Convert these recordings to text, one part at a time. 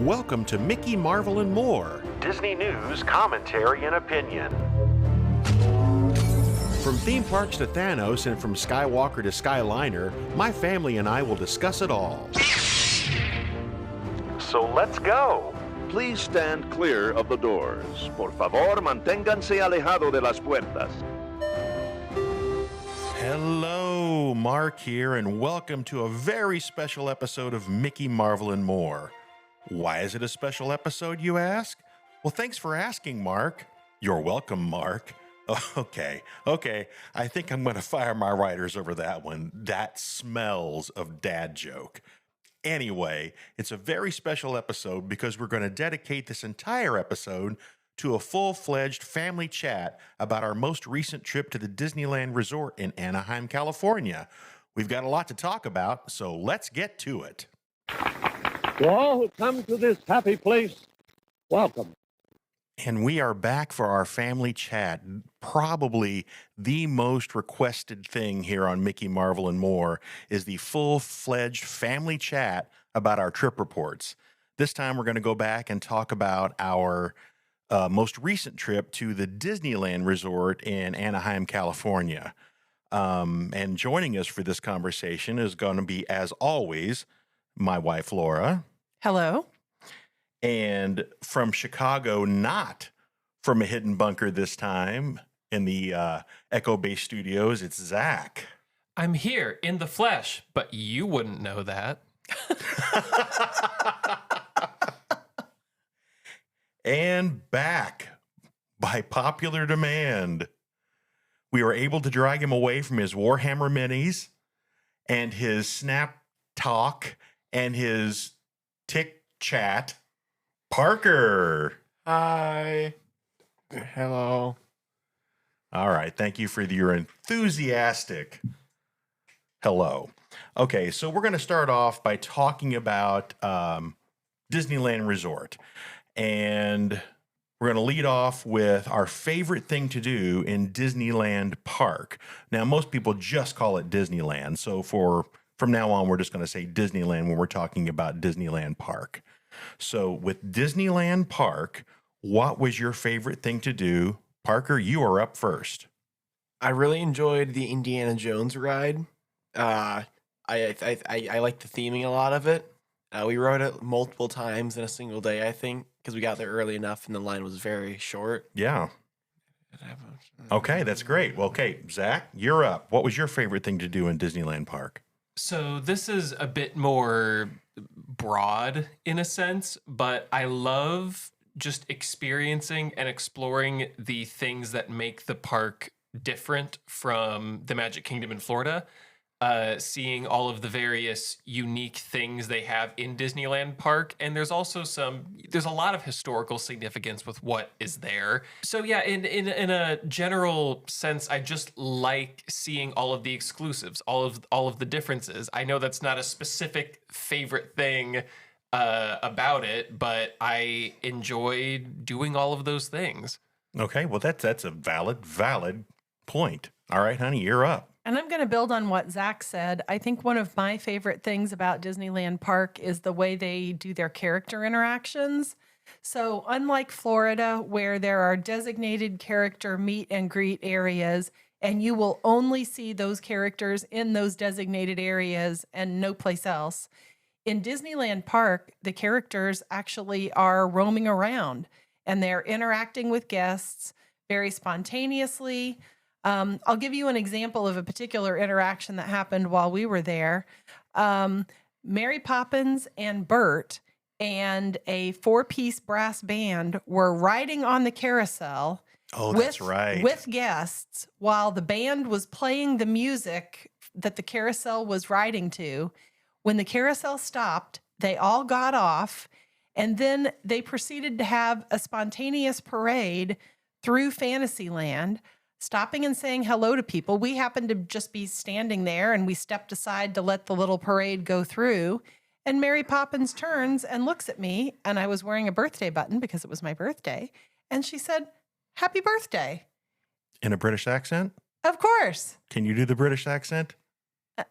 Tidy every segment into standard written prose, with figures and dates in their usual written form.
Welcome to Mickey, Marvel, and More, Disney news, commentary, and opinion. From theme parks to Thanos and from Skywalker to Skyliner, my family and I will discuss it all. So let's go. Please stand clear of the doors. Por favor, manténganse alejado de las puertas. Hello, Mark here, and welcome to a very special episode of Mickey, Marvel, and More. Why is it a special episode, you ask? Well, thanks for asking, Mark. You're welcome, Mark. Okay. I think I'm going to fire my writers over that one. That smells of dad joke. Anyway, it's a very special episode because we're going to dedicate this entire episode to a full-fledged family chat about our most recent trip to the Disneyland Resort in Anaheim, California. We've got a lot to talk about, so let's get to it. To all who come to this happy place, welcome. And we are back for our family chat, probably the most requested thing here on Mickey, Marvel, and More is the full-fledged family chat about our trip reports. This time we're going to go back and talk about our most recent trip to the Disneyland Resort in Anaheim, California. And joining us for this conversation is going to be, as always, my wife, Laura. Hello. And from Chicago, not from a hidden bunker this time in the Echo Bay Studios, it's Zach. I'm here in the flesh, but you wouldn't know that. And back by popular demand, we were able to drag him away from his Warhammer minis and his Snap Talk and his Tick Chat. Parker. Hi. Hello. All right. Thank you for your enthusiastic hello. Okay. So we're going to start off by talking about Disneyland Resort. And we're going to lead off with our favorite thing to do in Disneyland Park. Now, most people just call it Disneyland. So from now on, we're just going to say Disneyland when we're talking about Disneyland Park. So with Disneyland Park, what was your favorite thing to do? Parker, you are up first. I really enjoyed the Indiana Jones ride. I like the theming a lot of it. We rode it multiple times in a single day, I think, because we got there early enough and the line was very short. Yeah. Okay, that's great. Well, okay, Zach, you're up. What was your favorite thing to do in Disneyland Park? So this is a bit more broad in a sense, but I love just experiencing and exploring the things that make the park different from the Magic Kingdom in Florida. Seeing all of the various unique things they have in Disneyland Park. And there's also there's a lot of historical significance with what is there. So yeah, in a general sense, I just like seeing all of the exclusives, all of the differences. I know that's not a specific favorite thing about it, but I enjoy doing all of those things. Okay, well that's a valid point. All right, honey, you're up. And I'm going to build on what Zach said. I think one of my favorite things about Disneyland Park is the way they do their character interactions. So unlike Florida, where there are designated character meet and greet areas, and you will only see those characters in those designated areas and no place else, in Disneyland Park, the characters actually are roaming around and they're interacting with guests very spontaneously. I'll give you an example of a particular interaction that happened while we were there. Mary Poppins and Bert and a 4-piece brass band were riding on the carousel. Oh, that's right. With guests while the band was playing the music that the carousel was riding to. When the carousel stopped, they all got off, and then they proceeded to have a spontaneous parade through Fantasyland, stopping and saying hello to people. We happened to just be standing there, and we stepped aside to let the little parade go through. And Mary Poppins turns and looks at me, and I was wearing a birthday button because it was my birthday. And she said, "Happy birthday." In a British accent? Of course. Can you do the British accent?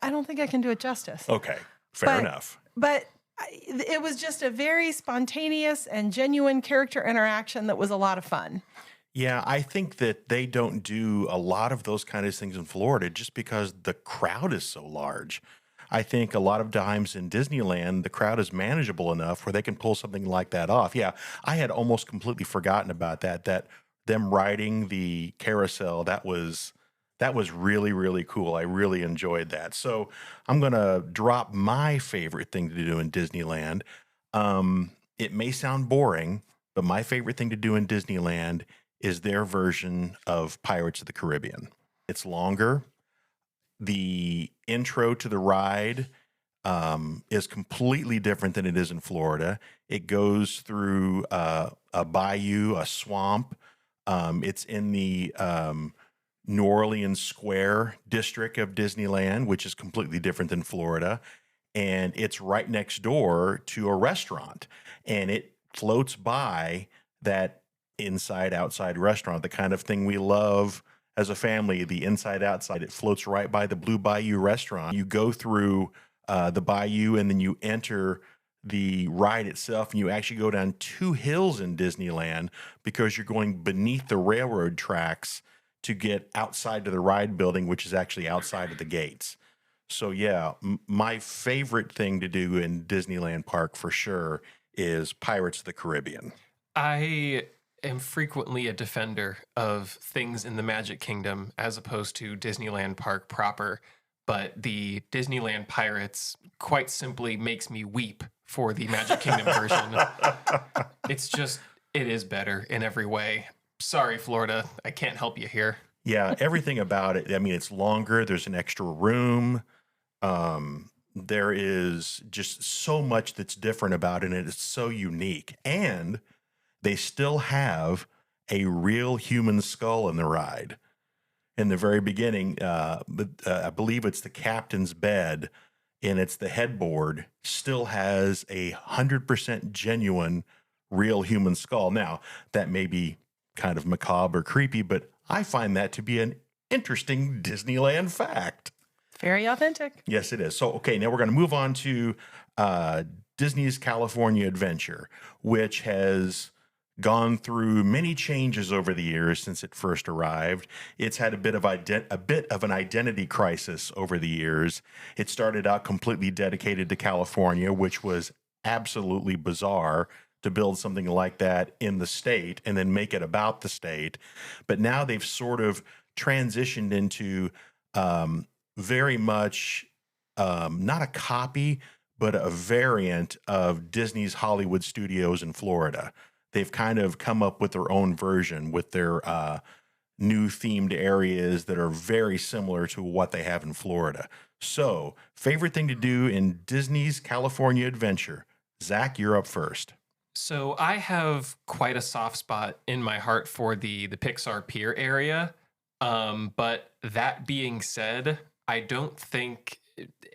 I don't think I can do it justice. Okay, fair enough. But It was just a very spontaneous and genuine character interaction that was a lot of fun. Yeah, I think that they don't do a lot of those kind of things in Florida just because the crowd is so large. I think a lot of times in Disneyland, the crowd is manageable enough where they can pull something like that off. Yeah, I had almost completely forgotten about that, that them riding the carousel, that was really, really cool. I really enjoyed that. So I'm going to drop my favorite thing to do in Disneyland. It may sound boring, but my favorite thing to do in Disneyland is their version of Pirates of the Caribbean. It's longer. The intro to the ride is completely different than it is in Florida. It goes through a bayou, a swamp. It's in the New Orleans Square district of Disneyland, which is completely different than Florida. And it's right next door to a restaurant. And it floats by that inside outside restaurant, the kind of thing we love as a family, the inside outside. It floats right by the Blue Bayou restaurant. You go through the bayou and then you enter the ride itself, and you actually go down 2 hills in Disneyland because you're going beneath the railroad tracks to get outside to the ride building, which is actually outside of the gates. So yeah, my favorite thing to do in Disneyland Park for sure is Pirates of the Caribbean. I am frequently a defender of things in the Magic Kingdom as opposed to Disneyland Park proper, but the Disneyland Pirates quite simply makes me weep for the Magic Kingdom version. It is better in every way. Sorry, Florida, I can't help you here. Yeah, everything about it. I mean, it's longer. There's an extra room. There is just so much that's different about it, and it's so unique. And they still have a real human skull in the ride. In the very beginning, I believe it's the captain's bed, and it's the headboard, still has 100% genuine, real human skull. Now, that may be kind of macabre or creepy, but I find that to be an interesting Disneyland fact. Very authentic. Yes, it is. So, okay, now we're going to move on to Disney's California Adventure, which has gone through many changes over the years since it first arrived. It's had a bit of an identity crisis over the years. It started out completely dedicated to California, which was absolutely bizarre to build something like that in the state and then make it about the state. But now they've sort of transitioned into very much not a copy, but a variant of Disney's Hollywood Studios in Florida. They've kind of come up with their own version with their new themed areas that are very similar to what they have in Florida. So, favorite thing to do in Disney's California Adventure? Zach, you're up first. So I have quite a soft spot in my heart for the Pixar Pier area. But that being said, I don't think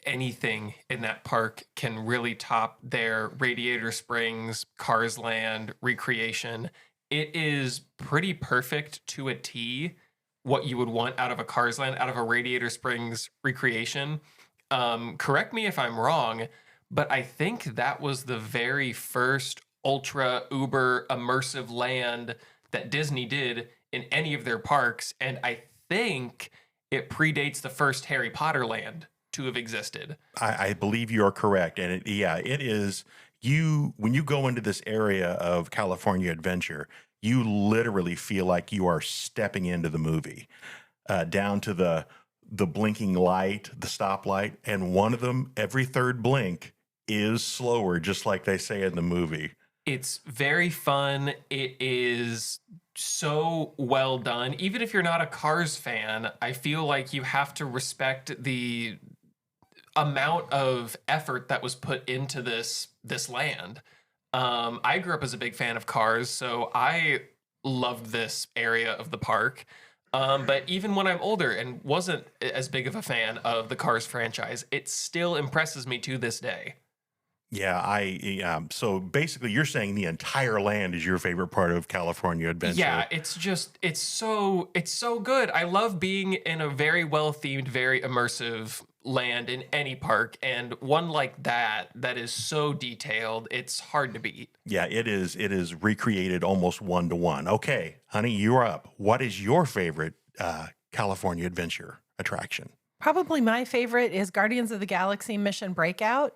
anything in that park can really top their Radiator Springs, Cars Land recreation. It is pretty perfect to a T what you would want out of a Cars Land, out of a Radiator Springs recreation. Correct me if I'm wrong, but I think that was the very first ultra uber immersive land that Disney did in any of their parks. And I think it predates the first Harry Potter land to have existed. I believe you are correct. And it is when you go into this area of California Adventure, you literally feel like you are stepping into the movie, down to the blinking light, the stoplight, and one of them, every third blink, is slower, just like they say in the movie. It's very fun. It is so well done. Even if you're not a Cars fan, I feel like you have to respect the amount of effort that was put into this land. I grew up as a big fan of Cars, so I loved this area of the park. But even when I'm older and wasn't as big of a fan of the Cars franchise, it still impresses me to this day. Yeah, so basically you're saying the entire land is your favorite part of California Adventure. Yeah, it's so good. I love being in a very well themed, very immersive land in any park, and one like that is so detailed, it's hard to beat. Yeah, it is. It is recreated almost 1-to-1. Okay, honey, you're up. What is your favorite California Adventure attraction? Probably my favorite is Guardians of the Galaxy Mission Breakout.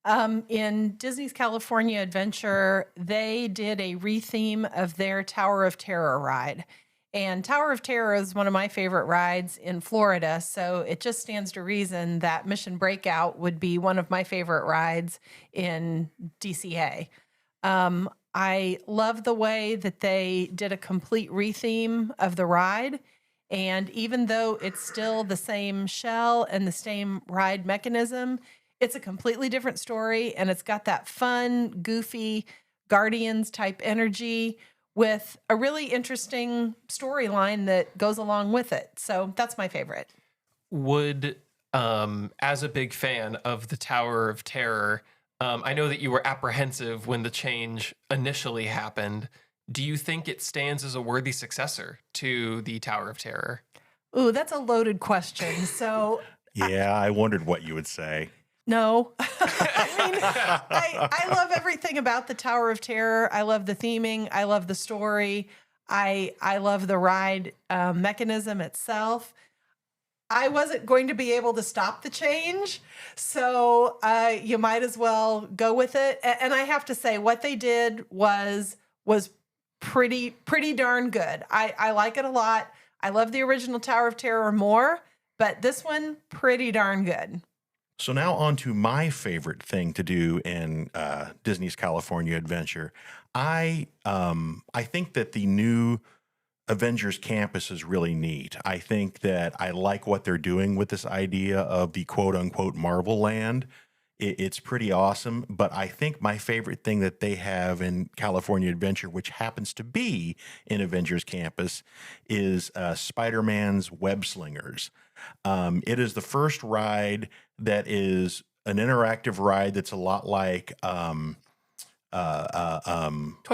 In Disney's California Adventure, they did a retheme of their Tower of Terror ride. And Tower of Terror is one of my favorite rides in Florida, so it just stands to reason that Mission Breakout would be one of my favorite rides in DCA. I love the way that they did a complete retheme of the ride. And even though it's still the same shell and the same ride mechanism, it's a completely different story. And it's got that fun, goofy Guardians type energy with a really interesting storyline that goes along with it. So that's my favorite. Would, as a big fan of the Tower of Terror, I know that you were apprehensive when the change initially happened. Do you think it stands as a worthy successor to the Tower of Terror? Ooh, that's a loaded question. So Yeah, I wondered what you would say. no. I mean, I love everything about the Tower of Terror. I love the theming. I love the story. I love the ride mechanism itself. I wasn't going to be able to stop the change, so you might as well go with it. And I have to say, what they did was pretty darn good. I like it a lot. I love the original Tower of Terror more, but this one, pretty darn good. So now on to my favorite thing to do in Disney's California Adventure. I think that the new Avengers Campus is really neat. I think that I like what they're doing with this idea of the quote unquote Marvel Land. It's pretty awesome, but I think my favorite thing that they have in California Adventure, which happens to be in Avengers Campus, is Spider-Man's Web Slingers. It is the first ride that is an interactive ride that's a lot like Toy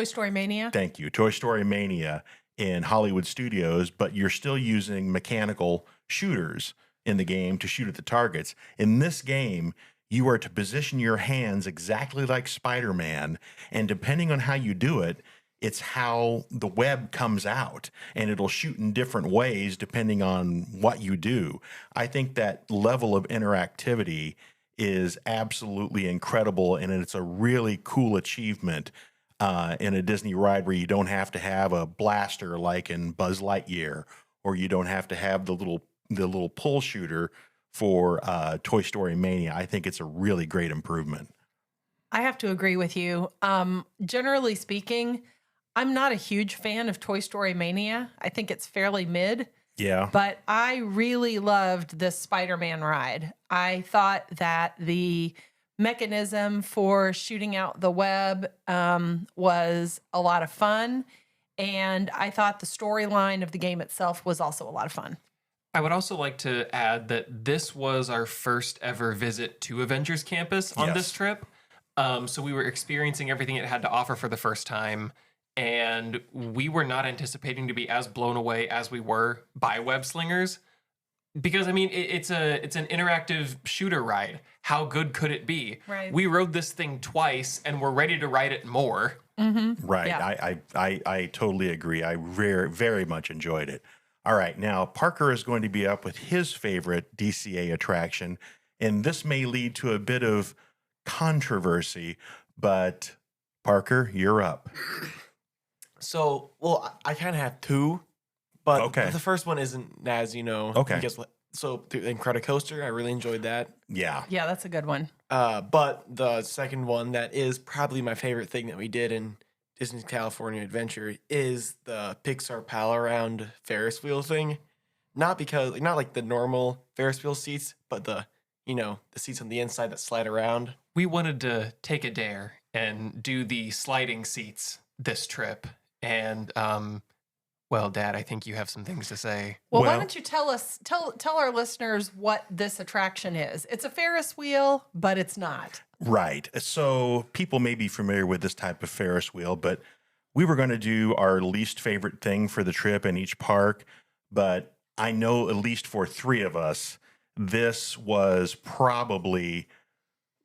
Story Mania. thank you, Toy Story Mania in Hollywood Studios, but you're still using mechanical shooters in the game to shoot at the targets. In this game, you are to position your hands exactly like Spider-Man, and depending on how you do it, it's how the web comes out, and it'll shoot in different ways depending on what you do. I think that level of interactivity is absolutely incredible, and it's a really cool achievement in a Disney ride where you don't have to have a blaster like in Buzz Lightyear, or you don't have to have the little pull shooter for Toy Story Mania. I think it's a really great improvement. I have to agree with you. Generally speaking, I'm not a huge fan of Toy Story Mania. I think it's fairly mid. Yeah. But I really loved this Spider-Man ride. I thought that the mechanism for shooting out the web was a lot of fun. And I thought the storyline of the game itself was also a lot of fun. I would also like to add that this was our first ever visit to Avengers Campus on this trip. So we were experiencing everything it had to offer for the first time. And we were not anticipating to be as blown away as we were by Web Slingers. Because, I mean, it's an interactive shooter ride. How good could it be? Right. We rode this thing twice, and we're ready to ride it more. Mm-hmm. Right. Yeah. I totally agree. I very much enjoyed it. All right. Now, Parker is going to be up with his favorite DCA attraction, and this may lead to a bit of controversy, but Parker, you're up. So, well, I kind of have two, but Okay. the first one isn't as, Okay. I guess what. So, the Incredicoaster, I really enjoyed that. Yeah. Yeah, that's a good one. But the second one that is probably my favorite thing that we did in Disney's California Adventure is the Pixar Pal Around Ferris wheel thing. Not like the normal Ferris wheel seats, but the seats on the inside that slide around. We wanted to take a dare and do the sliding seats this trip. And, well, Dad, I think you have some things to say. Well, why Well- don't you tell our listeners what this attraction is? It's a Ferris wheel, but it's not. Right. So people may be familiar with this type of Ferris wheel, but we were going to do our least favorite thing for the trip in each park. But I know at least for three of us, this was probably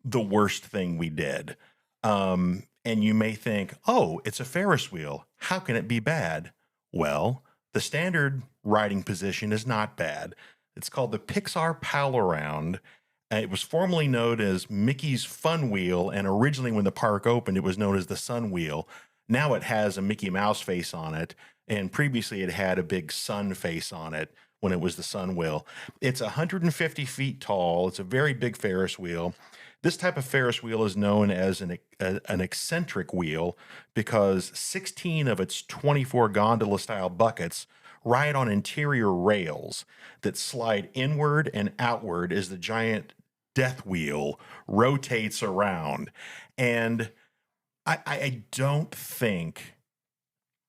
the worst thing we did. And you may think, oh, it's a Ferris wheel. How can it be bad? Well, the standard riding position is not bad. It's called the Pixar Pal Around. It was formerly known as Mickey's Fun Wheel, and originally when the park opened, it was known as the Sun Wheel. Now it has a Mickey Mouse face on it, and previously it had a big sun face on it when it was the Sun Wheel. It's 150 feet tall. It's a very big Ferris wheel. This type of Ferris wheel is known as an eccentric wheel because 16 of its 24 gondola-style buckets ride on interior rails that slide inward and outward as the giant death wheel rotates around. And I don't think,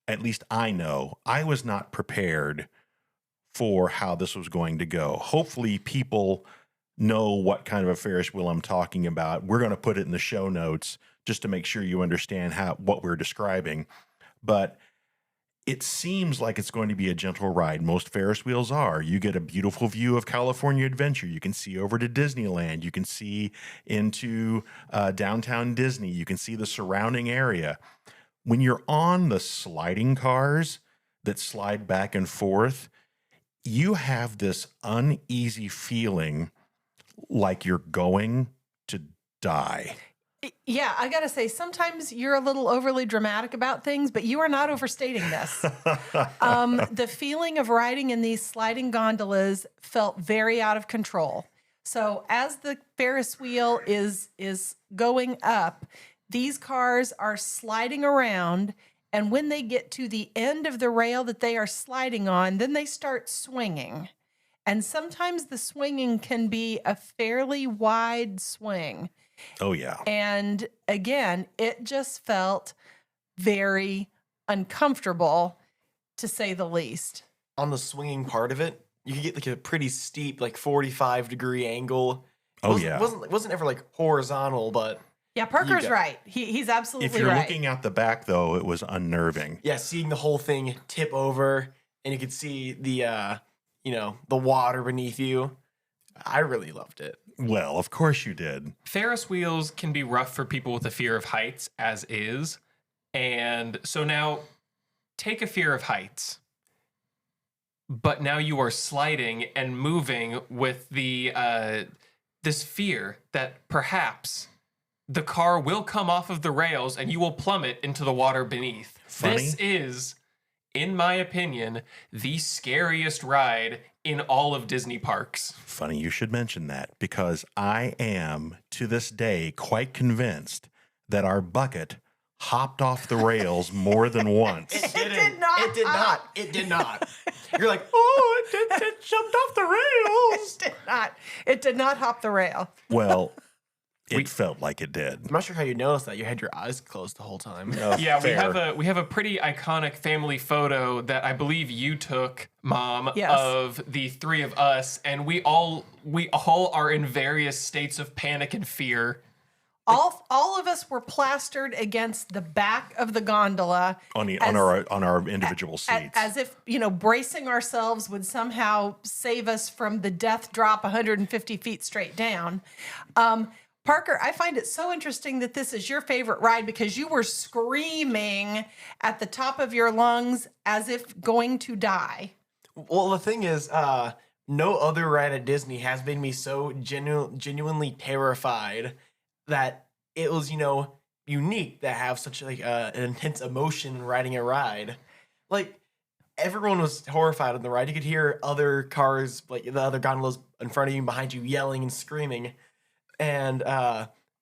at least I know, I was not prepared for how this was going to go. Hopefully people know what kind of a Ferris wheel I'm talking about. We're going to put it in the show notes just to make sure you understand what we're describing. But it seems like it's going to be a gentle ride. Most Ferris wheels are. You get a beautiful view of California Adventure. You can see over to Disneyland. You can see into downtown Disney. You can see the surrounding area. When you're on the sliding cars that slide back and forth, you have this uneasy feeling like you're going to die. Yeah, I got to say, sometimes you're a little overly dramatic about things, but you are not overstating this. The feeling of riding in these sliding gondolas felt very out of control. So as the Ferris wheel is going up, these cars are sliding around, and when they get to the end of the rail that they are sliding on, then they start swinging. And sometimes the swinging can be a fairly wide swing. Oh, yeah. And again, it just felt very uncomfortable, to say the least. On the swinging part of it, you could get like a pretty steep, like 45-degree angle. Wasn't ever like horizontal, but Yeah, Parker's right. He's absolutely right. If you're looking out the back, though, it was unnerving. yeah, seeing the whole thing tip over, and you could see the the water beneath you. I really loved it. Well, of course you did. Ferris wheels can be rough for people with a fear of heights, as is. And so now take a fear of heights, but now you are sliding and moving with the this fear that perhaps the car will come off of the rails and you will plummet into the water beneath. Funny. This is, in my opinion, the scariest ride in all of Disney parks. Funny you should mention that, because I am, to this day, quite convinced that our bucket hopped off the rails more than once. It didn't. did not. It did not. It did not. You're like, oh, it jumped off the rails. It did not hop the rail. Well, it felt like it did. I'm not sure how you noticed that. You had your eyes closed the whole time. Oh, Yeah, fair. we have a pretty iconic family photo that I believe you took, Mom, Yes. of the three of us, and we all are in various states of panic and fear. All of us were plastered against the back of the gondola on our individual seats. as if, bracing ourselves would somehow save us from the death drop 150 feet straight down. Parker, I find it so interesting that this is your favorite ride because you were screaming at the top of your lungs as if going to die. Well, the thing is, no other ride at Disney has made me so genuinely terrified that it was, unique to have such like an intense emotion riding a ride. Like, everyone was horrified on the ride. You could hear other cars, like the other gondolas in front of you and behind you, yelling and screaming. And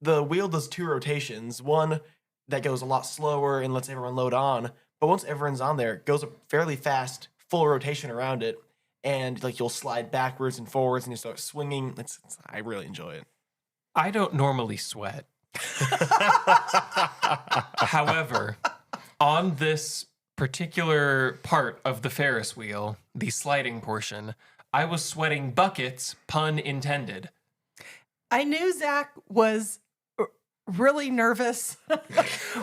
the wheel does two rotations. One that goes a lot slower and lets everyone load on. But once everyone's on there, it goes a fairly fast, full rotation around it. And like you'll slide backwards and forwards and you start swinging. I really enjoy it. I don't normally sweat. However, on this particular part of the Ferris wheel, the sliding portion, I was sweating buckets, pun intended. I knew Zach was really nervous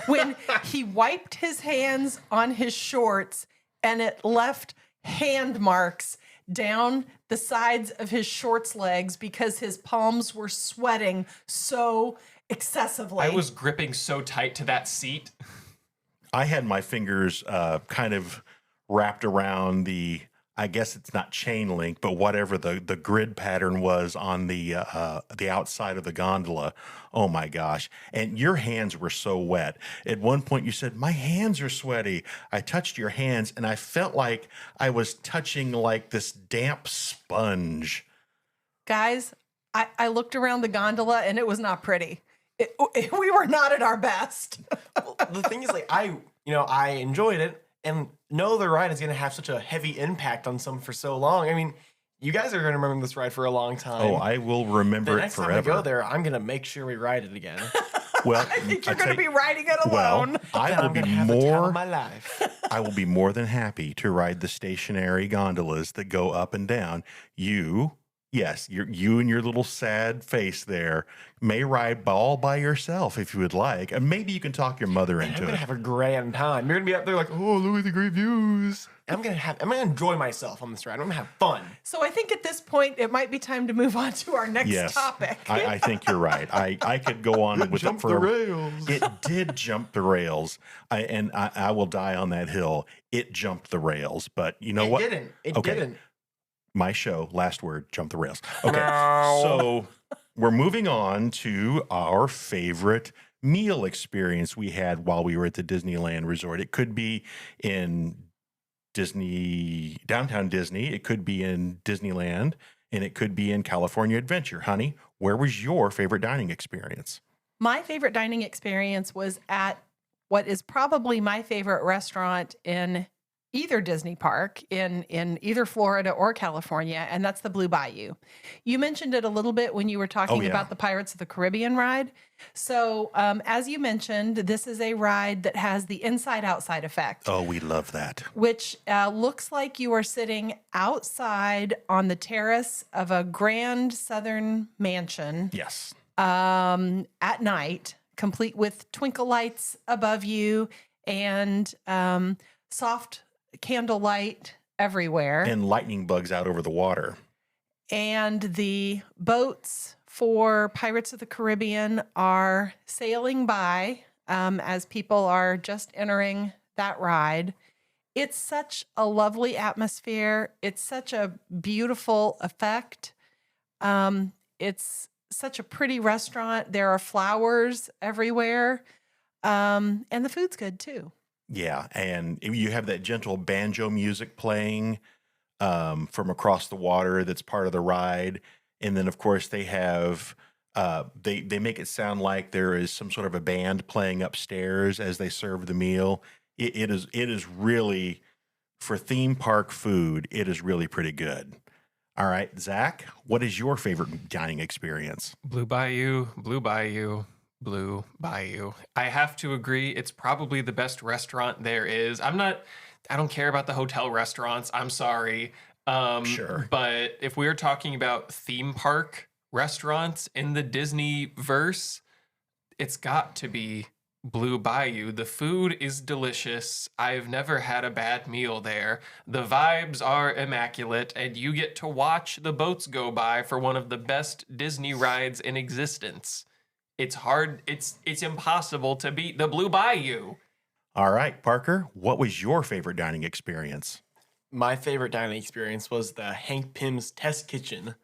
when he wiped his hands on his shorts and it left hand marks down the sides of his shorts legs because his palms were sweating so excessively. I was gripping so tight to that seat. I had my fingers kind of wrapped around I guess it's not chain link, but whatever the grid pattern was on the outside of the gondola. Oh my gosh. And your hands were so wet. At one point you said, my hands are sweaty. I touched your hands and I felt like I was touching like this damp sponge. Guys, I looked around the gondola and it was not pretty. We were not at our best. Well, the thing is, like, I enjoyed it, and know the ride is going to have such a heavy impact on some for so long. I mean, you guys are going to remember this ride for a long time. Oh, I will remember the it next forever. time I go there, I'm going to make sure we ride it again. Well, I think you're I'll going to tell be riding it alone. Well, I Then will I'm be gonna have the time more. of my life. I will be more than happy to ride the stationary gondolas that go up and down. Yes, you and your little sad face there may ride all by yourself if you would like, and maybe you can talk your mother I'm into gonna it. have a grand time. You're gonna be up there like, oh, look at the great views. I'm gonna enjoy myself on this ride. I'm gonna have fun. So I think at this point, it might be time to move on to our next Yes, topic. I think you're right. I could go on with it Jump the forever. rails. It did jump the rails, I will die on that hill. It jumped the rails, but you know It what? didn't. It Okay. didn't. My show, last word, jump the rails. Okay, so we're moving on to our favorite meal experience we had while we were at the Disneyland Resort. It could be in downtown Disney, it could be in Disneyland, and it could be in California Adventure. Honey, where was your favorite dining experience? My favorite dining experience was at what is probably my favorite restaurant in either Disney park in either Florida or California, and that's the Blue Bayou. You mentioned it a little bit when you were talking yeah. about the Pirates of the Caribbean ride. So, as you mentioned, this is a ride that has the inside-outside effect, Oh, we love that. which looks like you are sitting outside on the terrace of a grand southern mansion Yes. at night, complete with twinkle lights above you and soft candlelight everywhere. And lightning bugs out over the water. And the boats for Pirates of the Caribbean are sailing by as people are just entering that ride. It's such a lovely atmosphere. It's such a beautiful effect. It's such a pretty restaurant. There are flowers everywhere. And the food's good too. Yeah, and you have that gentle banjo music playing from across the water that's part of the ride. And then, of course, they have they make it sound like there is some sort of a band playing upstairs as they serve the meal. It is really, for theme park food, it is really pretty good. All right, Zach, what is your favorite dining experience? Blue Bayou, Blue Bayou, Blue Bayou. I have to agree, it's probably the best restaurant there is. I don't care about the hotel restaurants. I'm sorry. Sure. But if we were talking about theme park restaurants in the Disney verse, it's got to be Blue Bayou. The food is delicious. I've never had a bad meal there. The vibes are immaculate, and you get to watch the boats go by for one of the best Disney rides in existence. It's hard. It's impossible to beat the Blue Bayou. All right, Parker, what was your favorite dining experience? My favorite dining experience was the Hank Pym's Test Kitchen.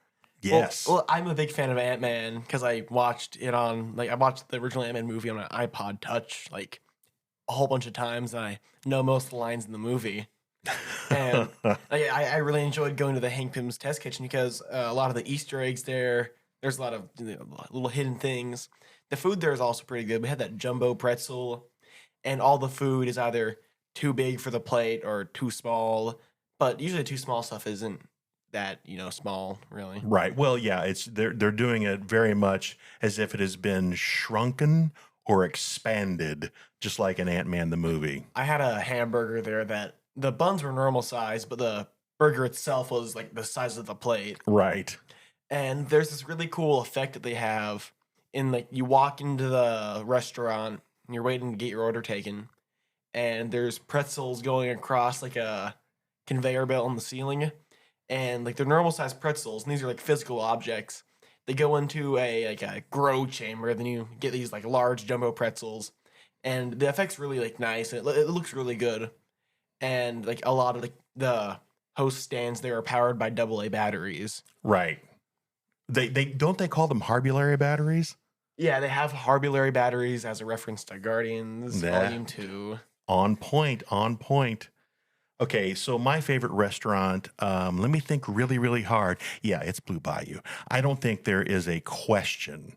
Yes. Well, I'm a big fan of Ant-Man because I watched it on, I watched the original Ant-Man movie on an iPod Touch, a whole bunch of times, and I know most of the lines in the movie. And I really enjoyed going to the Hank Pym's Test Kitchen because a lot of the Easter eggs there, there's a lot of little hidden things. The food there is also pretty good. We had that jumbo pretzel, and all the food is either too big for the plate or too small, but usually too small stuff isn't that small, really. Right. Well, yeah, they're doing it very much as if it has been shrunken or expanded, just like in Ant-Man the movie. I had a hamburger there that the buns were normal size, but the burger itself was like the size of the plate. Right. And there's this really cool effect that they have in you walk into the restaurant and you're waiting to get your order taken, and there's pretzels going across like a conveyor belt on the ceiling. and like they're normal sized pretzels, and these are like physical objects. They go into a grow chamber, then you get these like large jumbo pretzels, and the effect's really like nice. And it looks really good, and like a lot of the host stands there are powered by AA batteries. Right. They don't they call them Harbulary batteries? Yeah, they have Harbulary batteries as a reference to Guardians Yeah. Volume 2. On point, on point. Okay, so my favorite restaurant, let me think really, really hard. Yeah, it's Blue Bayou. I don't think there is a question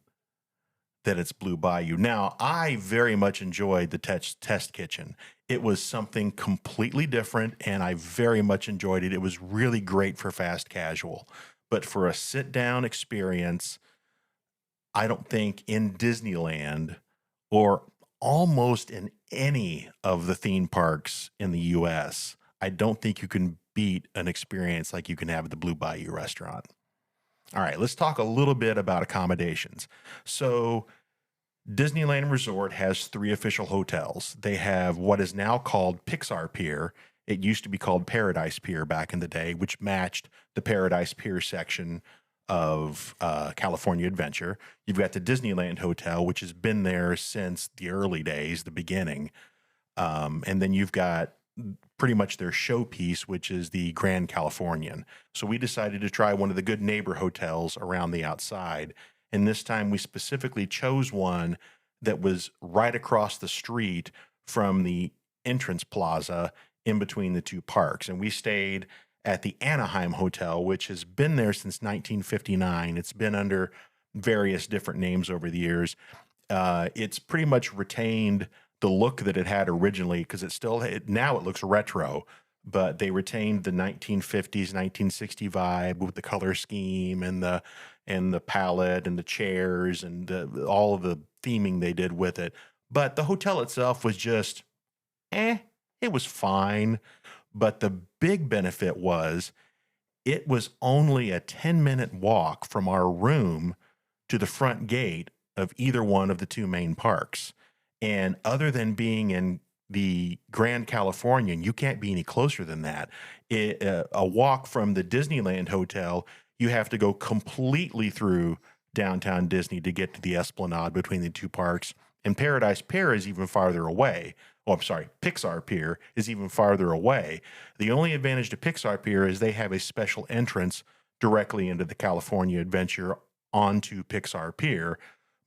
that it's Blue Bayou. Now, I very much enjoyed the test kitchen. It was something completely different, and I very much enjoyed it. It was really great for fast casual. But for a sit-down experience, I don't think in Disneyland or almost in any of the theme parks in the U.S., I don't think you can beat an experience like you can have at the Blue Bayou restaurant. All right, let's talk a little bit about accommodations. So Disneyland Resort has 3 official hotels. They have what is now called Pixar Pier. It used to be called Paradise Pier back in the day, which matched the Paradise Pier section of California Adventure. You've got the Disneyland Hotel, which has been there since the early days, the beginning. And then you've got pretty much their showpiece, which is the Grand Californian. So we decided to try one of the good neighbor hotels around the outside. And this time we specifically chose one that was right across the street from the entrance plaza in between the 2 parks. And we stayed at the Anaheim Hotel, which has been there since 1959. It's been under various different names over the years. It's pretty much retained the look that it had originally, because now it looks retro, but they retained the 1950s, 1960 vibe with the color scheme and the palette and the chairs and all of the theming they did with it. But the hotel itself was just, it was fine. But the big benefit was it was only a 10-minute walk from our room to the front gate of either one of the 2 main parks. And other than being in the Grand Californian, you can't be any closer than that. A walk from the Disneyland Hotel, you have to go completely through downtown Disney to get to the Esplanade between the 2 parks. And Paradise Pier is even farther away. Oh, I'm sorry, Pixar Pier is even farther away. The only advantage to Pixar Pier is they have a special entrance directly into the California Adventure onto Pixar Pier,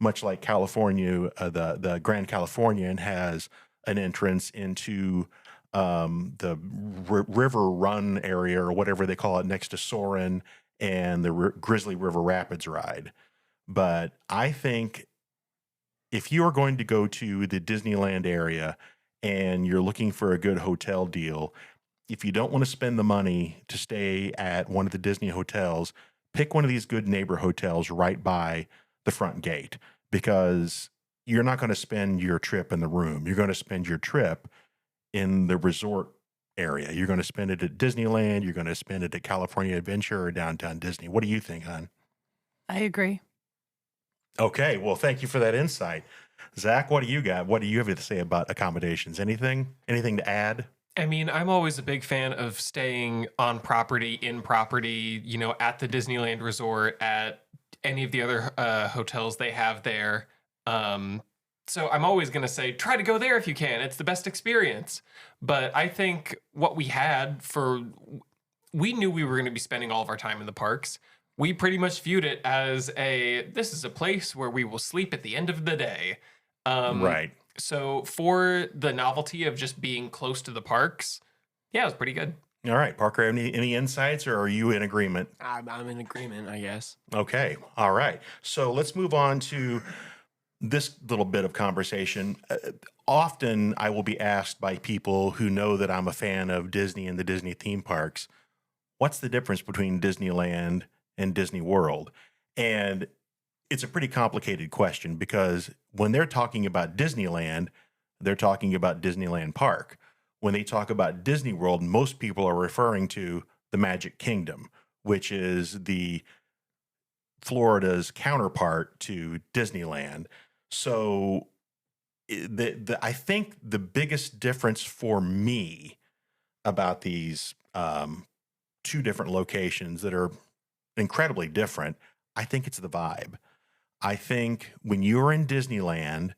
much like California, the Grand Californian has an entrance into the River Run area or whatever they call it next to Soarin' and the Grizzly River Rapids ride. But I think if you are going to go to the Disneyland area and you're looking for a good hotel deal, if you don't want to spend the money to stay at one of the Disney hotels, pick one of these good neighbor hotels right by the front gate, because you're not going to spend your trip in the room. You're going to spend your trip in the resort area. You're going to spend it at Disneyland. You're going to spend it at California Adventure or downtown Disney. What do you think, hon? I agree. Okay, well, thank you for that insight. Zach, what do you got? What do you have to say about accommodations? Anything to add? I mean, I'm always a big fan of staying on property, in property, at the Disneyland Resort, at any of the other hotels they have there. So I'm always going to say, try to go there if you can. It's the best experience. But I think what we had we knew we were going to be spending all of our time in the parks. We pretty much viewed it as this is a place where we will sleep at the end of the day. Right. So for the novelty of just being close to the parks, yeah, it was pretty good. All right, Parker, any insights, or are you in agreement? I'm in agreement, I guess. Okay. All right. So let's move on to this little bit of conversation. Often I will be asked by people who know that I'm a fan of Disney and the Disney theme parks, what's the difference between Disneyland and Disney World? And it's a pretty complicated question, because when they're talking about Disneyland, they're talking about Disneyland Park. When they talk about Disney World, most people are referring to the Magic Kingdom, which is the Florida's counterpart to Disneyland. So I think the biggest difference for me about these two different locations that are incredibly different. I think it's the vibe. I think when you're in Disneyland,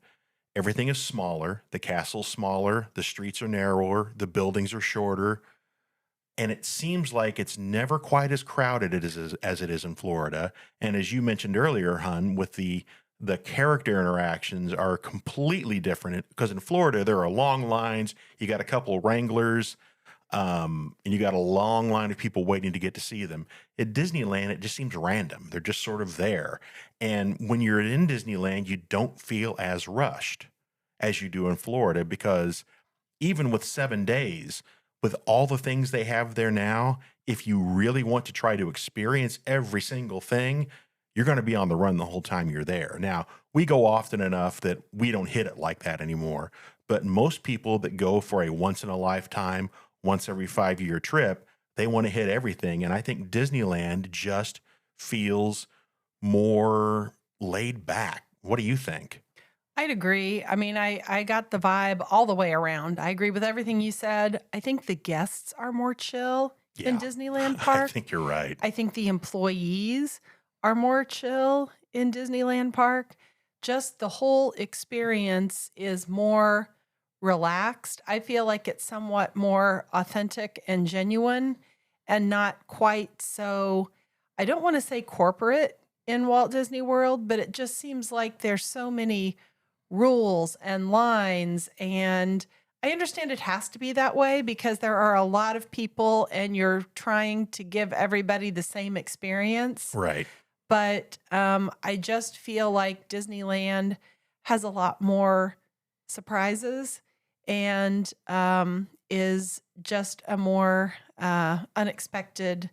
everything is smaller. The castle's smaller. The streets are narrower. The buildings are shorter. And it seems like it's never quite as crowded as it is in Florida. And as you mentioned earlier, Hun, with the character interactions are completely different because in Florida there are long lines. You got a couple of wranglers, and you got a long line of people waiting to get to see them. At Disneyland, it just seems random. They're just sort of there. And when you're in Disneyland, you don't feel as rushed as you do in Florida because even with 7 days, with all the things they have there now, if you really want to try to experience every single thing, you're going to be on the run the whole time you're there. Now, we go often enough that we don't hit it like that anymore. But most people that go for a once in a lifetime, once every 5-year trip, they want to hit everything. And I think Disneyland just feels more laid back. What do you think? I'd agree. I mean, I got the vibe all the way around. I agree with everything you said. I think the guests are more chill in Disneyland I Park. think you're right. I think the employees are more chill in Disneyland Park. Just the whole experience is more relaxed. I feel like it's somewhat more authentic and genuine and not quite so, I don't want to say corporate in Walt Disney World, but it just seems like there's so many rules and lines. And I understand it has to be that way because there are a lot of people and you're trying to give everybody the same experience. Right. But I just feel like Disneyland has a lot more surprises and is just a more unexpected,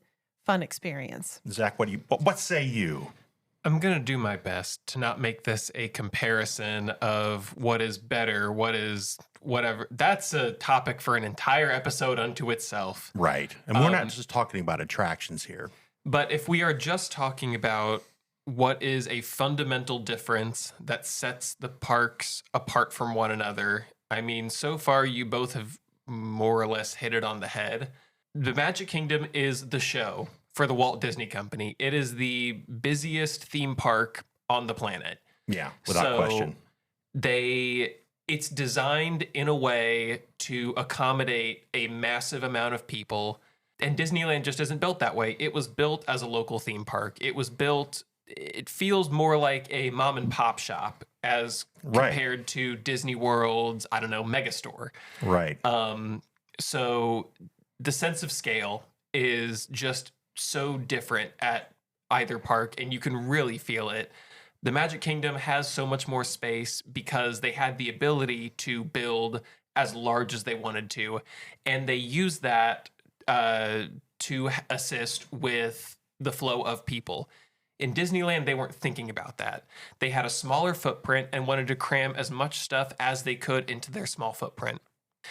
fun experience. Zach, what say you? I'm going to do my best to not make this a comparison of what is better, what is whatever. That's a topic for an entire episode unto itself. Right. And we're not just talking about attractions here. But if we are just talking about what is a fundamental difference that sets the parks apart from one another, I mean, so far you both have more or less hit it on the head. The Magic Kingdom is the show for the Walt Disney Company. It is the busiest theme park on the planet. Yeah, without question. It's designed in a way to accommodate a massive amount of people. And Disneyland just isn't built that way. It was built as a local theme park. It feels more like a mom and pop shop as compared to Disney World's, I don't know, megastore. Right. So the sense of scale is just so different at either park, and you can really feel it. The Magic Kingdom has so much more space because they had the ability to build as large as they wanted to, and they use that to assist with the flow of people. In Disneyland, they weren't thinking about that. They had a smaller footprint and wanted to cram as much stuff as they could into their small footprint.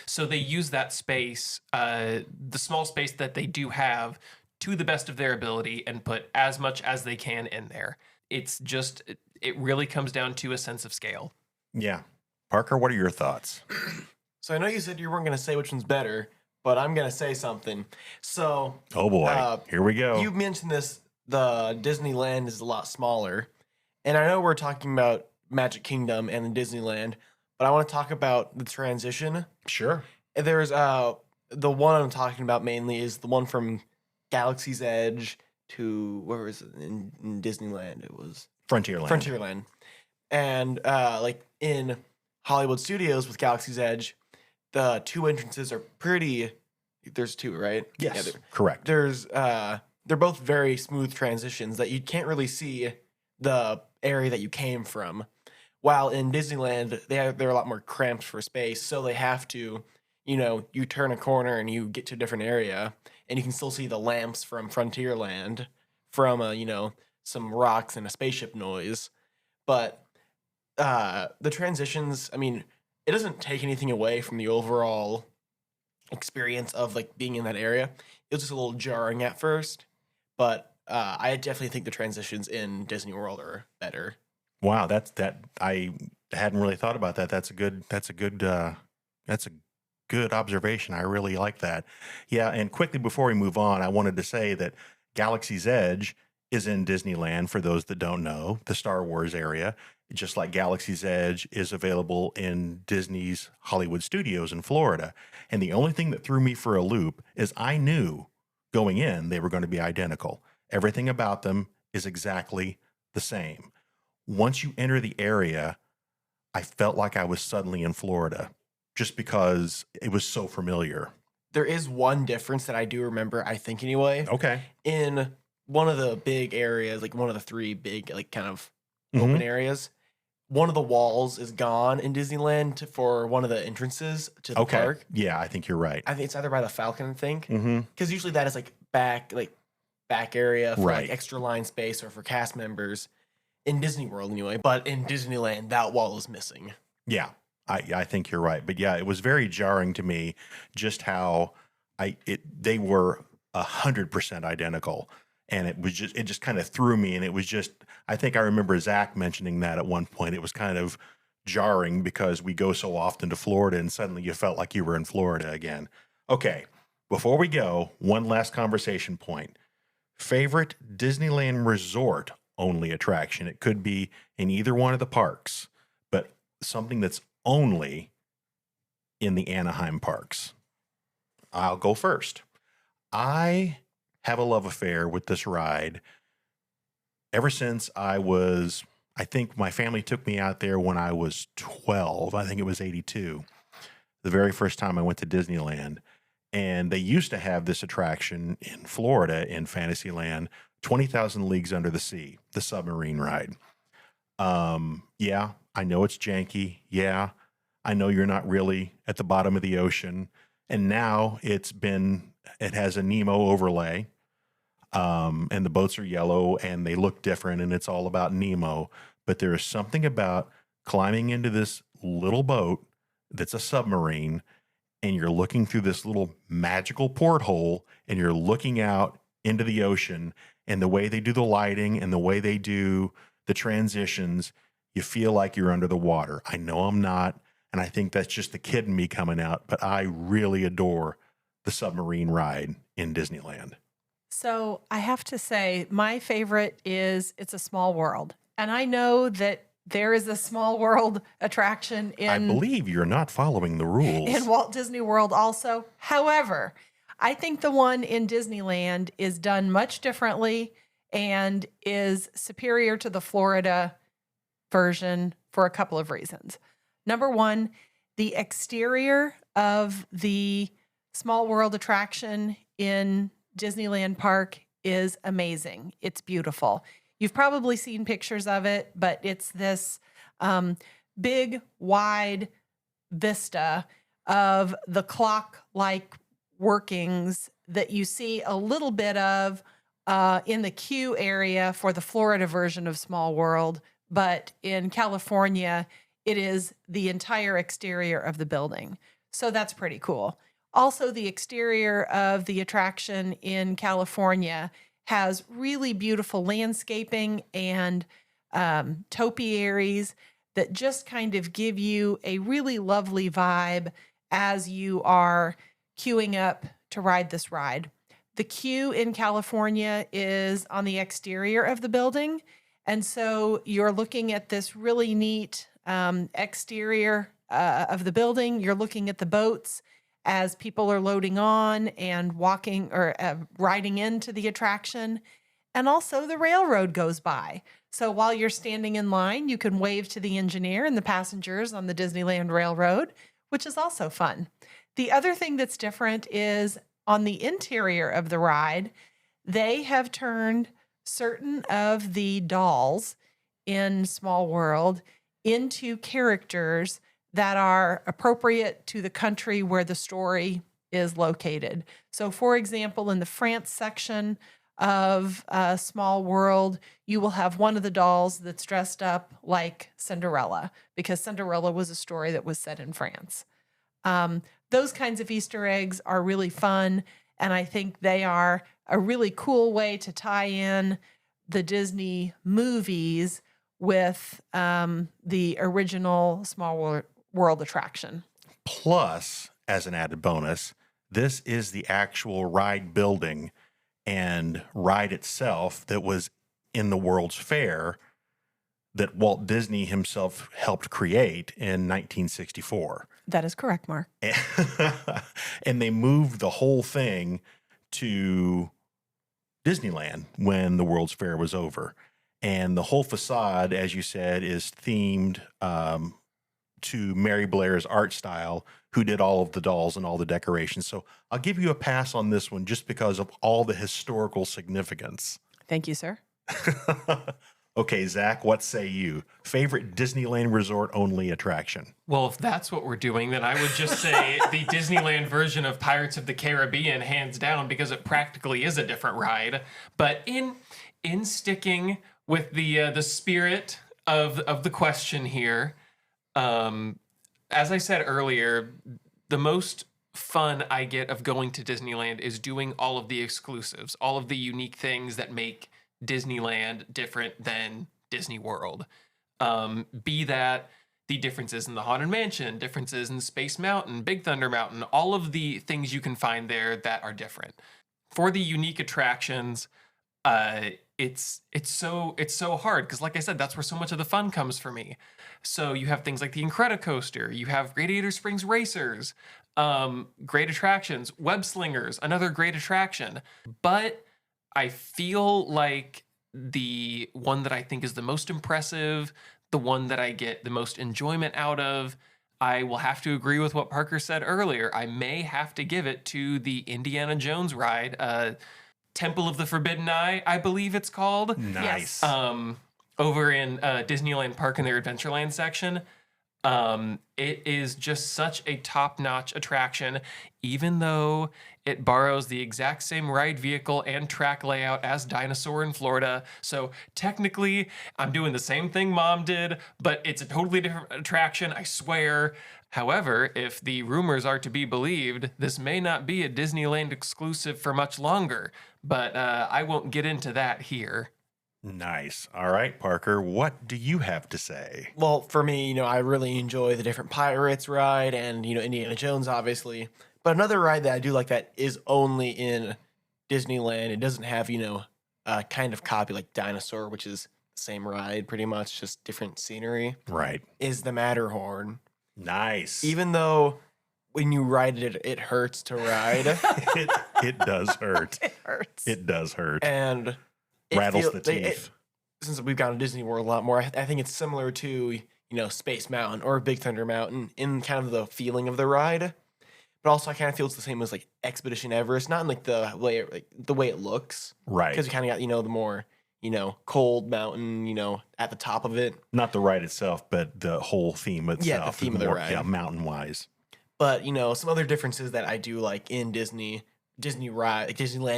So they use that space, the small space that they do have, to the best of their ability and put as much as they can in there. It's just, it really comes down to a sense of scale. Yeah. Parker, what are your thoughts? So I know you said you weren't going to say which one's better, but I'm going to say something. So, oh boy, here we go. You mentioned this, the Disneyland is a lot smaller. And I know we're talking about Magic Kingdom and Disneyland, but I want to talk about the transition. Sure. There's the one I'm talking about mainly is the one from Galaxy's Edge to where was it in Disneyland? It was Frontierland. And like in Hollywood Studios with Galaxy's Edge, the two entrances are pretty. There's two, right? Yes, yeah, correct. There's they're both very smooth transitions that you can't really see the area that you came from. While in Disneyland, they're a lot more cramped for space, so they have to, you turn a corner and you get to a different area, and you can still see the lamps from Frontierland from some rocks and a spaceship noise. But the transitions, I mean, it doesn't take anything away from the overall experience of like being in that area. It was just a little jarring at first, but I definitely think the transitions in Disney World are better. Wow, I hadn't really thought about that. That's a good observation. I really like that. Yeah, and quickly before we move on, I wanted to say that Galaxy's Edge is in Disneyland for those that don't know, the Star Wars area, just like Galaxy's Edge is available in Disney's Hollywood Studios in Florida. And the only thing that threw me for a loop is I knew going in they were going to be identical. Everything about them is exactly the same. Once you enter the area, I felt like I was suddenly in Florida just because it was so familiar. There is one difference that I do remember, I think anyway. Okay. In one of the big areas, like one of the three big, like kind of open areas, one of the walls is gone in Disneyland for one of the entrances to the park. Yeah, I think you're right. I think it's either by the Falcon, I think. Mm-hmm. Because usually that is like back area for Right. like extra line space or for cast members in Disney World anyway. But in Disneyland, that wall is missing. Yeah, I think you're right. But yeah, it was very jarring to me just how they were 100% identical. And it just kind of threw me. And it was just, I think I remember Zach mentioning that at one point. It was kind of jarring because we go so often to Florida and suddenly you felt like you were in Florida again. Okay, before we go, one last conversation point. Favorite Disneyland resort only attraction. It could be in either one of the parks, but something that's only in the Anaheim parks. I'll go first. I have a love affair with this ride ever since I think my family took me out there when I was 12. I think it was 82. The very first time I went to Disneyland. And they used to have this attraction in Florida in Fantasyland, 20,000 Leagues Under the Sea, the submarine ride. Yeah, I know it's janky. Yeah, I know you're not really at the bottom of the ocean. And now it has a Nemo overlay. And the boats are yellow and they look different and it's all about Nemo. But there is something about climbing into this little boat that's a submarine and you're looking through this little magical porthole and you're looking out into the ocean, and the way they do the lighting and the way they do the transitions, you feel like you're under the water. I know I'm not. And I think that's just the kid in me coming out, but I really adore the submarine ride in Disneyland. So I have to say, my favorite is It's a Small World. And I know that there is a Small World attraction I believe you're not following the rules. in Walt Disney World also. However, I think the one in Disneyland is done much differently and is superior to the Florida version for a couple of reasons. Number one, the exterior of the Small World attraction in Disneyland Park is amazing. It's beautiful. You've probably seen pictures of it, but it's this big, wide vista of the clock-like workings that you see a little bit of in the queue area for the Florida version of Small World, but in California, it is the entire exterior of the building. So that's pretty cool. Also, the exterior of the attraction in California has really beautiful landscaping and topiaries that just kind of give you a really lovely vibe as you are queuing up to ride this ride. The queue in California is on the exterior of the building, and so you're looking at this really neat exterior of the building. You're looking at the boats as people are loading on and walking or riding into the attraction. And also the railroad goes by. So while you're standing in line, you can wave to the engineer and the passengers on the Disneyland Railroad, which is also fun. The other thing that's different is on the interior of the ride, they have turned certain of the dolls in Small World into characters that are appropriate to the country where the story is located. So, for example, in the France section of Small World, you will have one of the dolls that's dressed up like Cinderella, because Cinderella was a story that was set in France. Those kinds of Easter eggs are really fun, and I think they are a really cool way to tie in the Disney movies with the original Small World attraction. Plus, as an added bonus, this is the actual ride building and ride itself that was in the World's Fair that Walt Disney himself helped create in 1964. That is correct, Mark. And they moved the whole thing to Disneyland when the World's Fair was over. And the whole facade, as you said, is themed to Mary Blair's art style, who did all of the dolls and all the decorations. So I'll give you a pass on this one just because of all the historical significance. Thank you, sir. Okay, Zach, what say you? Favorite Disneyland Resort only attraction? Well, if that's what we're doing, then I would just say the Disneyland version of Pirates of the Caribbean, hands down, because it practically is a different ride. But in sticking with the spirit of the question here, as I said earlier, the most fun I get of going to Disneyland is doing all of the exclusives, all of the unique things that make Disneyland different than Disney World. Be that the differences in the Haunted Mansion, differences in Space Mountain, Big Thunder Mountain, all of the things you can find there that are different. For the unique attractions, it's so hard because, like I said, that's where so much of the fun comes for me. So you have things like the Incredicoaster, you have Radiator Springs Racers, great attractions, Web Slingers, another great attraction. But I feel like the one that I think is the most impressive, the one that I get the most enjoyment out of, I will have to agree with what Parker said earlier. I may have to give it to the Indiana Jones ride, Temple of the Forbidden Eye, I believe it's called. Nice. Over in Disneyland Park in their Adventureland section. It is just such a top-notch attraction, even though it borrows the exact same ride vehicle and track layout as Dinosaur in Florida. So technically, I'm doing the same thing Mom did, but it's a totally different attraction, I swear. However, if the rumors are to be believed, this may not be a Disneyland exclusive for much longer, but I won't get into that here. Nice. All right, Parker, what do you have to say? Well, for me, I really enjoy the different Pirates ride and, Indiana Jones, obviously. But another ride that I do like that is only in Disneyland, it doesn't have, a kind of copy like Dinosaur, which is the same ride pretty much, just different scenery, Right. is the Matterhorn. Nice. Even though when you ride it, it hurts to ride. it does hurt. It hurts. It does hurt. And it Rattles the teeth. Since we've gone to Disney World a lot more, I think it's similar to, Space Mountain or Big Thunder Mountain in kind of the feeling of the ride. But also I kind of feel it's the same as like Expedition Everest, not in like the way it looks. Right. Because you kind of got, the more, cold mountain, at the top of it. Not the ride itself, but the whole theme itself. Yeah, the theme of the ride. Yeah, mountain-wise. But, some other differences that I do like in Disneyland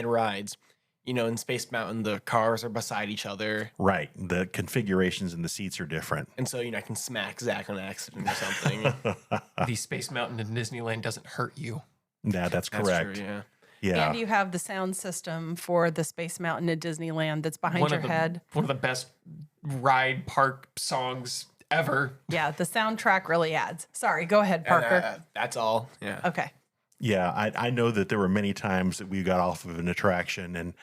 rides, in Space Mountain, the cars are beside each other. Right. The configurations and the seats are different. And so, I can smack Zach on accident or something. The Space Mountain in Disneyland doesn't hurt you. Yeah, that's correct. That's true, yeah. Yeah. And you have the sound system for the Space Mountain at Disneyland that's behind your head. One of the best ride park songs ever. Yeah, the soundtrack really adds. Sorry, go ahead, Parker. And, that's all. Yeah. Okay. Yeah, I know that there were many times that we got off of an attraction, and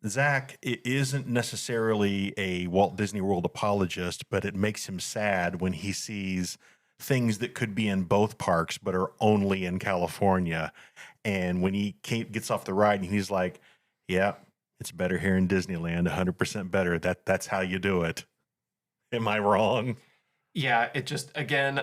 Zach isn't necessarily a Walt Disney World apologist, but it makes him sad when he sees things that could be in both parks but are only in California. And when he gets off the ride and he's like, yeah, it's better here in Disneyland, 100% better. That's how you do it. Am I wrong? Yeah, it just, again,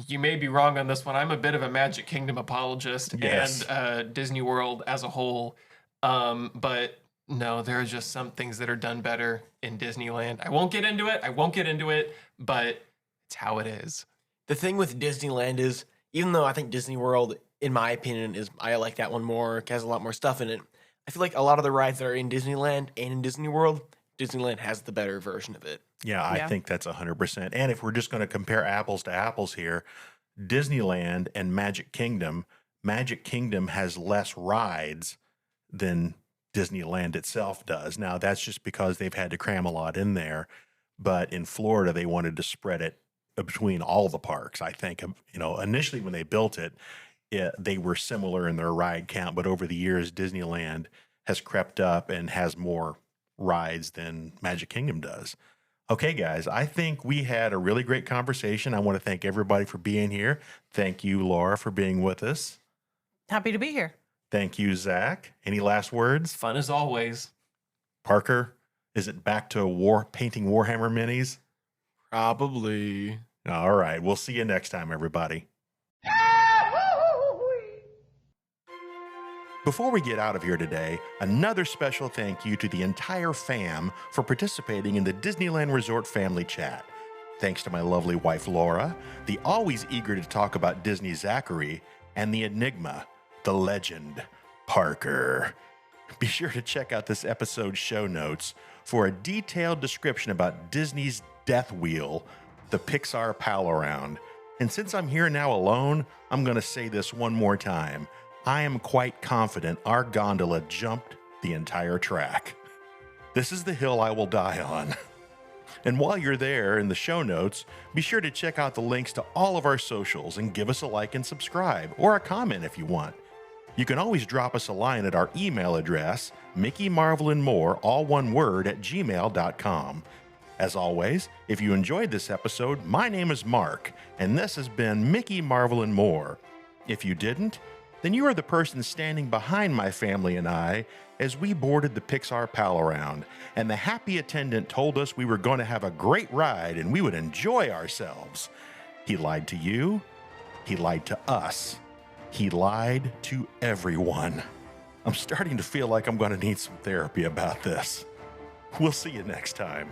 you may be wrong on this one. I'm a bit of a Magic Kingdom apologist. Yes. And Disney World as a whole. But no, there are just some things that are done better in Disneyland. I won't get into it, but it's how it is. The thing with Disneyland is, even though I think Disney World, in my opinion, I like that one more, it has a lot more stuff in it. I feel like a lot of the rides that are in Disneyland and in Disney World, Disneyland has the better version of it. Yeah, I think that's 100%. And if we're just going to compare apples to apples here, Disneyland and Magic Kingdom has less rides than Disneyland itself does. Now, that's just because they've had to cram a lot in there. But in Florida, they wanted to spread it between all the parks. I think, initially when they built it, they were similar in their ride count, but over the years, Disneyland has crept up and has more rides than Magic Kingdom does. Okay, guys, I think we had a really great conversation. I want to thank everybody for being here. Thank you, Laura, for being with us. Happy to be here. Thank you, Zach. Any last words? Fun as always. Parker, is it back to painting Warhammer minis? Probably. All right. We'll see you next time, everybody. Before we get out of here today, another special thank you to the entire fam for participating in the Disneyland Resort Family Chat. Thanks to my lovely wife, Laura, the always eager to talk about Disney Zachary, and the enigma, the legend, Parker. Be sure to check out this episode's show notes for a detailed description about Disney's Death Wheel, the Pixar Pal-Around. And since I'm here now alone, I'm going to say this one more time. I am quite confident our gondola jumped the entire track. This is the hill I will die on. And while you're there in the show notes, be sure to check out the links to all of our socials and give us a like and subscribe, or a comment if you want. You can always drop us a line at our email address, mickeymarvelandmore, all one word, @gmail.com. As always, if you enjoyed this episode, my name is Mark, and this has been Mickey, Marvel, and More. If you didn't, then you are the person standing behind my family and I as we boarded the Pixar Pal-Around, and the happy attendant told us we were going to have a great ride and we would enjoy ourselves. He lied to you. He lied to us. He lied to everyone. I'm starting to feel like I'm going to need some therapy about this. We'll see you next time.